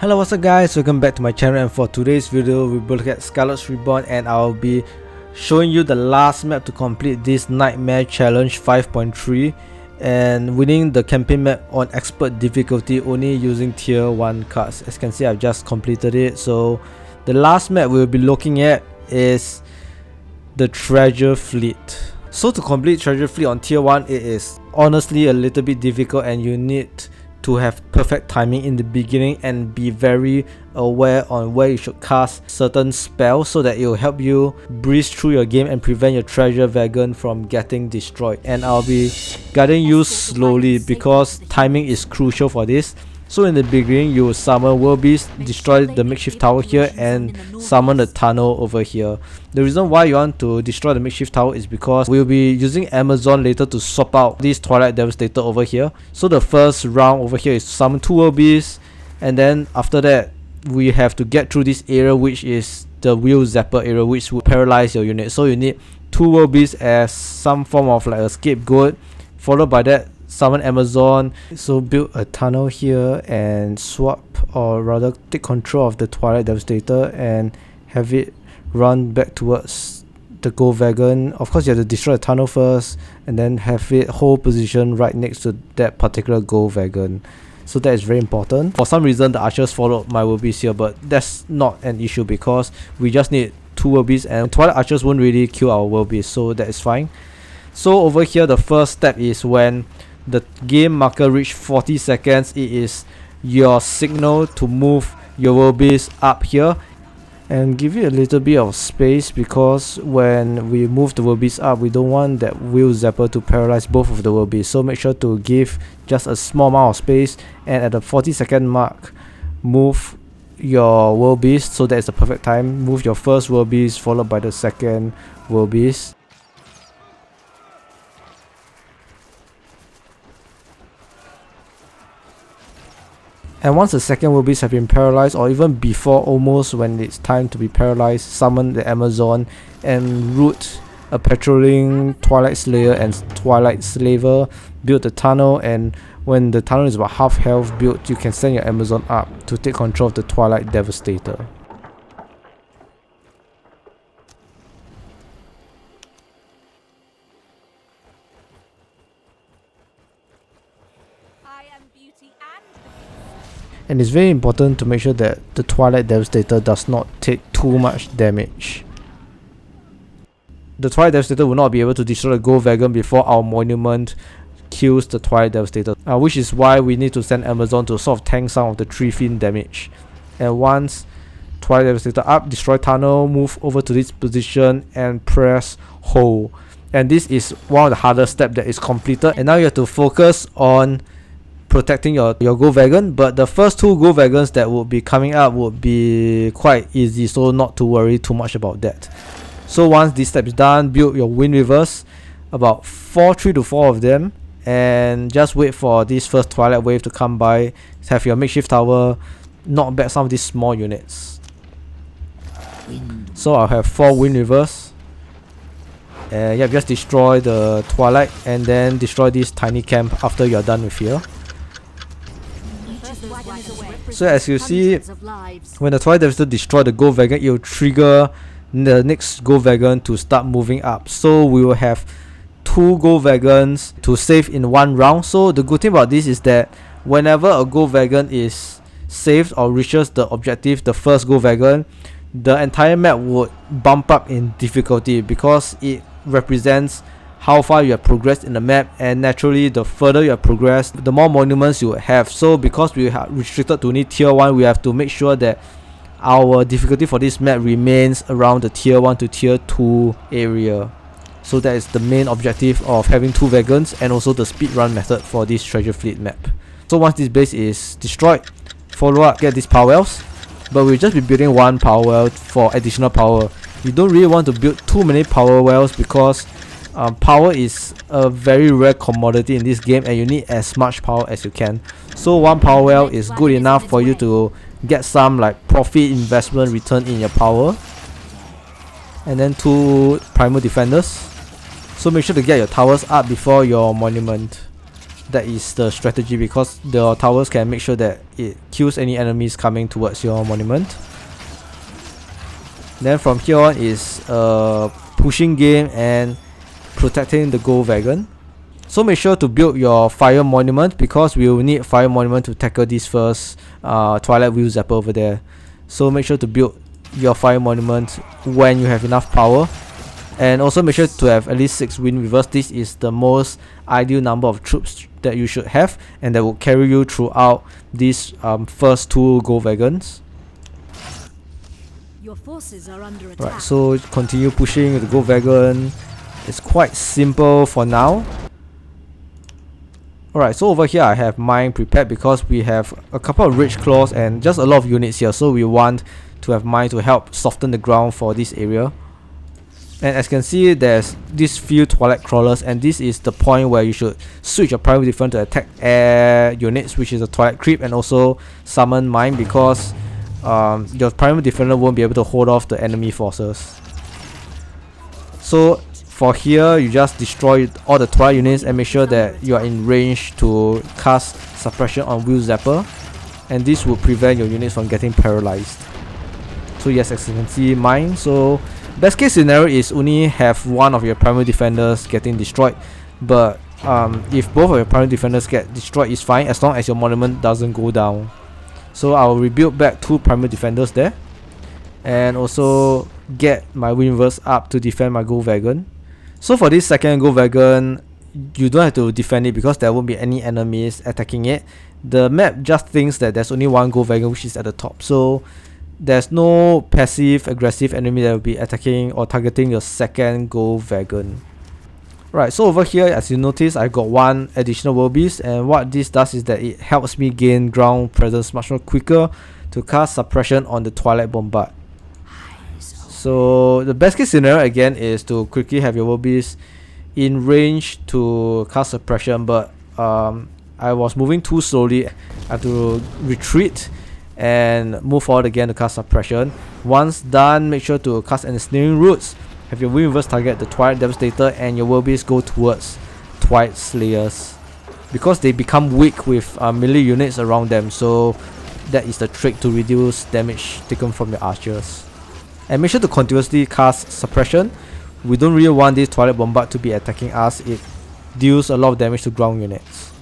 Hello, what's up guys, welcome back to my channel, and for today's video we will look at Skylords Reborn, and I'll be showing you the last map to complete this Nightmare Challenge 5.3 and winning the campaign map on expert difficulty only using tier 1 cards. As you can see, I've just completed it. So the last map we'll be looking at is the Treasure Fleet. So to complete Treasure Fleet on tier 1, it is honestly a little bit difficult, and you need to have perfect timing in the beginning and be very aware on where you should cast certain spells so that it will help you breeze through your game and prevent your treasure wagon from getting destroyed. And I'll be guiding you slowly because timing is crucial for this. So in the beginning, you will summon Werebeast, destroy the makeshift tower here, and summon the tunnel over here. The reason why you want to destroy the makeshift tower is because we'll be using Amazon later to swap out this Twilight Devastator over here. So the first round over here is to summon 2 Werebeasts, and then after that we have to get through this area, which is the wheel zapper area, which will paralyze your unit. So you need 2 Werebeasts as some form of like a scapegoat, followed by that summon Amazon. So build a tunnel here and swap, or rather take control of the Twilight Devastator and have it run back towards the gold wagon. Of course you have to destroy the tunnel first and then have it hold position right next to that particular gold wagon. So that is very important. For some reason the archers followed my Werebeast here, but that's not an issue because we just need 2 Werebeasts, and Twilight archers won't really kill our Werebeast, so that is fine. So over here the first step is when the game marker reach 40 seconds, it is your signal to move your Werebeast up here and give it a little bit of space, because when we move the Werebeast up, we don't want that wheel zapper to paralyze both of the Werebeasts. So make sure to give just a small amount of space, and at the 40-second mark move your Werebeast. So that is the perfect time. Move your first Werebeast followed by the second Werebeast. And once the second Werebeast have been paralyzed, or even before almost when it's time to be paralyzed, summon the Amazon and root a patrolling Twilight Slayer and Twilight Slaver, build the tunnel, and when the tunnel is about half health built, you can send your Amazon up to take control of the Twilight Devastator. And it's very important to make sure that the Twilight Devastator does not take too much damage. The Twilight Devastator will not be able to destroy the gold wagon before our monument kills the Twilight Devastator, which is why we need to send Amazon to sort of tank some of the 3 fin damage. And once Twilight Devastator up, destroy tunnel, move over to this position and press hold. And this is one of the hardest steps that is completed, and now you have to focus on protecting your gold wagon. But the first 2 gold wagons that would be coming up would be quite easy, so not to worry too much about that. So once this step is done, build your Windweavers, about 3 to 4 of them, and just wait for this first Twilight wave to come by. Have your makeshift tower knock back some of these small units. So I'll have 4 Windweavers, and yeah, just destroy the Twilight and then destroy this tiny camp after you're done with here. So as you see, when the Twilight Devastator destroys the gold wagon, it will trigger the next gold wagon to start moving up. So we will have 2 gold wagons to save in 1 round. So the good thing about this is that whenever a gold wagon is saved or reaches the objective, the first gold wagon, the entire map would bump up in difficulty because it represents how far you have progressed in the map, and naturally the further you have progressed, the more monuments you have. So because we are restricted to only tier 1, we have to make sure that our difficulty for this map remains around the tier 1 to tier 2 area. So that is the main objective of having 2 wagons, and also the speedrun method for this Treasure Fleet map. So once this base is destroyed, follow up, get these power wells, but we'll just be building 1 power well for additional power. You don't really want to build too many power wells because power is a very rare commodity in this game, and you need as much power as you can. So 1 power well is good enough for you to get some like profit investment return in your power. And then 2 Primal Defenders. So make sure to get your towers up before your monument. That is the strategy, because the towers can make sure that it kills any enemies coming towards your monument. Then from here on is pushing game and protecting the gold wagon. So make sure to build your fire monument, because we will need fire monument to tackle this first Twilight Wheel Zapper over there. So make sure to build your fire monument when you have enough power. And also make sure to have at least 6 Windweavers. This is the most ideal number of troops that you should have, and that will carry you throughout these first 2 gold wagons. Your forces are under attack. Right, so continue pushing the gold wagon. It's quite simple for now. Alright, so over here I have mine prepared, because we have a couple of rich claws and just a lot of units here, so we want to have mine to help soften the ground for this area. And as you can see, there's these few Twilight crawlers, and this is the point where you should switch your Primal Defender to attack air units, which is a Twilight creep, and also summon mine, because your Primal Defender won't be able to hold off the enemy forces. So for here, you just destroy all the Twilight units and make sure that you are in range to cast Suppression on Wheel Zapper, and this will prevent your units from getting paralyzed. So yes, as you can see, mine. So best case scenario is only have one of your Primal Defenders getting destroyed, but if both of your Primal Defenders get destroyed, it's fine as long as your monument doesn't go down. So I'll rebuild back 2 Primal Defenders there, and also get my Windweavers up to defend my gold wagon. So for this second gold wagon, you don't have to defend it, because there won't be any enemies attacking it. The map just thinks that there's only one gold wagon, which is at the top, so there's no passive aggressive enemy that will be attacking or targeting your second gold wagon. Right, so over here, as you notice, I got 1 additional Werebeast, and what this does is that it helps me gain ground presence much more quicker to cast Suppression on the Twilight Bombard. So the best case scenario again is to quickly have your Werebeast in range to cast Suppression, but I was moving too slowly. I have to retreat and move forward again to cast Suppression. Once done, make sure to cast Ensnaring Roots. Have your Windweavers target the Twilight Devastator, and your Werebeast go towards Twilight Slayers, because they become weak with melee units around them. So that is the trick to reduce damage taken from your archers. And make sure to continuously cast Suppression. We don't really want this Twilight Bombard to be attacking us. It deals a lot of damage to ground units.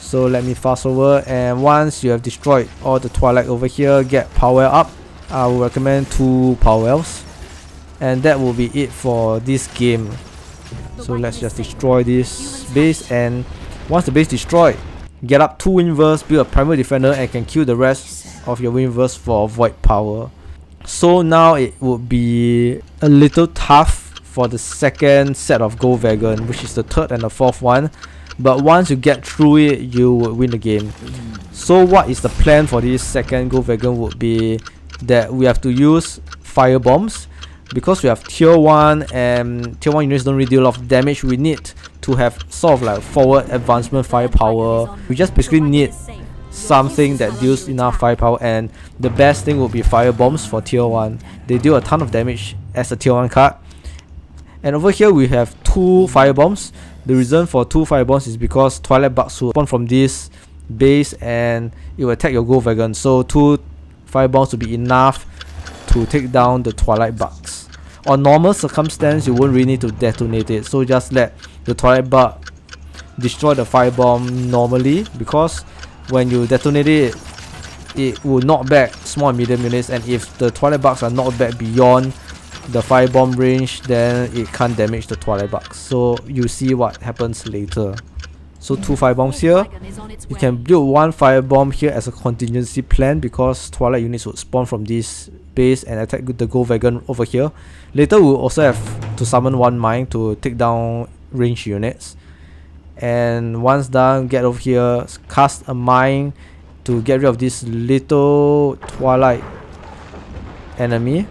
So let me fast forward, and once you have destroyed all the Twilight over here, get power up. I will recommend 2 power elves, and that will be it for this game. So let's just destroy this base, and once the base destroyed, get up 2 Windweavers, build a Primal Defender, and can kill the rest of your Windweavers for void power. So now it would be a little tough for the second set of gold wagon, which is the 3rd and the 4th one. But once you get through it, you will win the game. So what is the plan for this second gold wagon would be that we have to use Firebombs. Because we have tier 1 and tier 1 units don't really deal a lot of damage, we need to have sort of like forward advancement firepower. We just basically need something that deals enough firepower, and the best thing would be Firebombs for tier 1. They deal a ton of damage as a tier 1 card. And over here we have 2 Firebombs. The reason for 2 Firebombs is because Twilight Bugs will spawn from this base and it will attack your gold wagon. So 2 Firebombs will be enough to take down the Twilight Bugs. On normal circumstance, you won't really need to detonate it, so just let the Twilight Bug destroy the Firebomb normally, because when you detonate it, it will knock back small and medium units, and if the Twilight Bugs are knocked back beyond the Firebomb range, then it can't damage the Twilight Bugs. So you see what happens later. So 2 Firebombs here. You can build 1 Firebomb here as a contingency plan, because Twilight units would spawn from this base and attack the gold wagon over here. Later we'll also have to summon 1 mine to take down range units. And once done, get over here, cast a mine to get rid of this little Twilight enemy.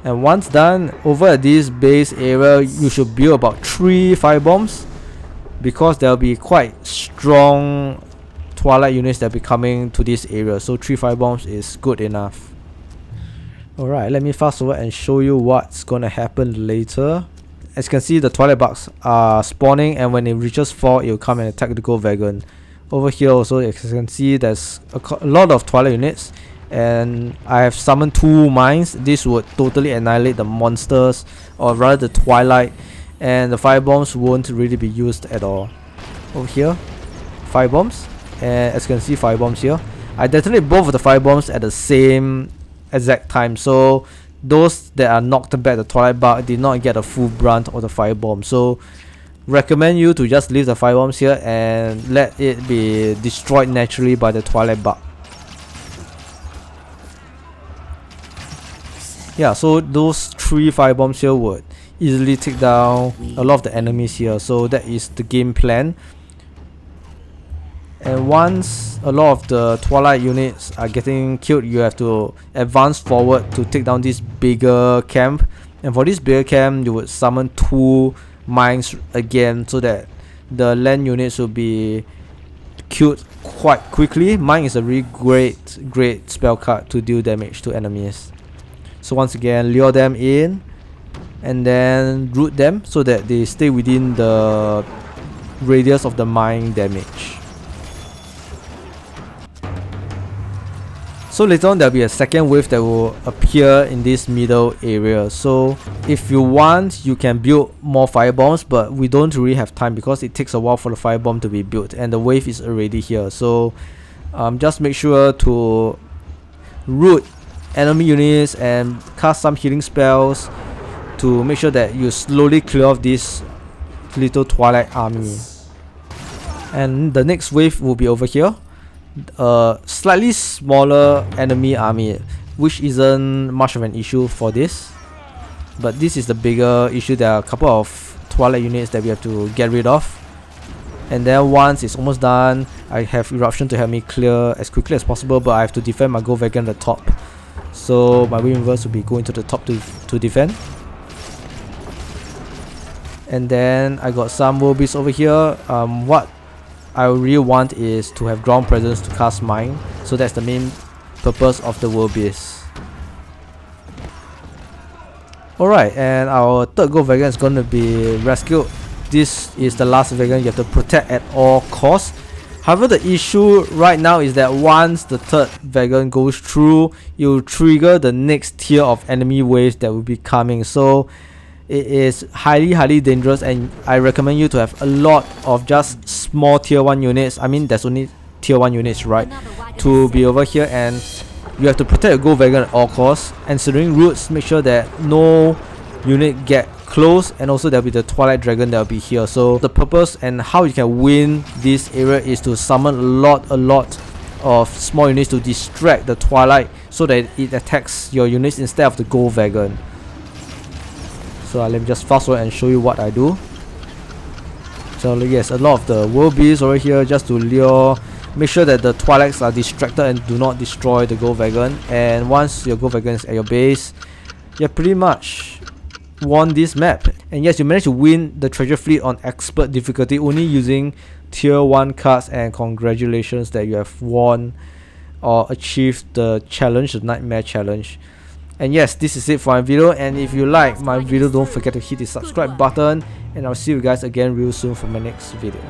And once done, over at this base area, you should build about 3 Firebombs, because there will be quite strong Twilight units that will be coming to this area. So 3 Firebombs is good enough. Alright, let me fast forward and show you what's gonna happen later. as you can see, the Twilight bugs are spawning, and when it reaches 4, it will come and attack the gold wagon. Over here also, as you can see, there's a lot of Twilight units, and I have summoned 2 mines. This would totally annihilate the monsters, or rather the Twilight, and the firebombs won't really be used at all. Over here, firebombs, and as you can see, firebombs here. I detonate both of the firebombs at the same exact time, so those that are knocked back the Twilight bug did not get a full brunt of the firebomb. So recommend you to just leave the firebombs here and let it be destroyed naturally by the Twilight bug. Yeah, so those 3 firebombs here would easily take down a lot of the enemies here, so that is the game plan. And once a lot of the Twilight units are getting killed, you have to advance forward to take down this bigger camp. And for this bigger camp, you would summon 2 mines again, so that the land units will be killed quite quickly. Mine is a really great spell card to deal damage to enemies. So once again, lure them in and then root them so that they stay within the radius of the mine damage. So later on, there will be a second wave that will appear in this middle area. So if you want, you can build more firebombs, but we don't really have time because it takes a while for the firebomb to be built, and the wave is already here. So just make sure to root enemy units and cast some healing spells to make sure that you slowly clear off this little Twilight army. And the next wave will be over here. A slightly smaller enemy army, which isn't much of an issue for this, but this is the bigger issue. There are a couple of Twilight units that we have to get rid of, and then once it's almost done, I have Eruption to help me clear as quickly as possible, but I have to defend my gold wagon at the top, so my Windweavers will be going to the top to defend. And then I got some Werebeasts over here. What I really want is to have ground presence to cast mine, so that's the main purpose of the Werebeast. Alright, and our third gold wagon is going to be rescued. This is the last wagon you have to protect at all costs. However, the issue right now is that once the third wagon goes through, you trigger the next tier of enemy waves that will be coming. So it is highly dangerous, and I recommend you to have a lot of just small tier 1 units. I mean, there's only tier 1 units, right, to be over here, and you have to protect your gold wagon at all costs. Ensnaring Roots, make sure that no unit get close, and also there'll be the Twilight Dragon that will be here. So the purpose and how you can win this area is to summon a lot of small units to distract the Twilight so that it attacks your units instead of the gold wagon. So let me just fast forward and show you what I do. So yes, a lot of the Werebeasts over here just to lure. Make sure that the Twilights are distracted and do not destroy the gold wagon. And once your gold wagon is at your base, you pretty much won this map. And yes, you managed to win the treasure fleet on expert difficulty only using tier 1 cards, and congratulations that you have won or achieved the challenge, the nightmare challenge. And yes, this is it for my video, and if you like my video, don't forget to hit the subscribe button, and I'll see you guys again real soon for my next video.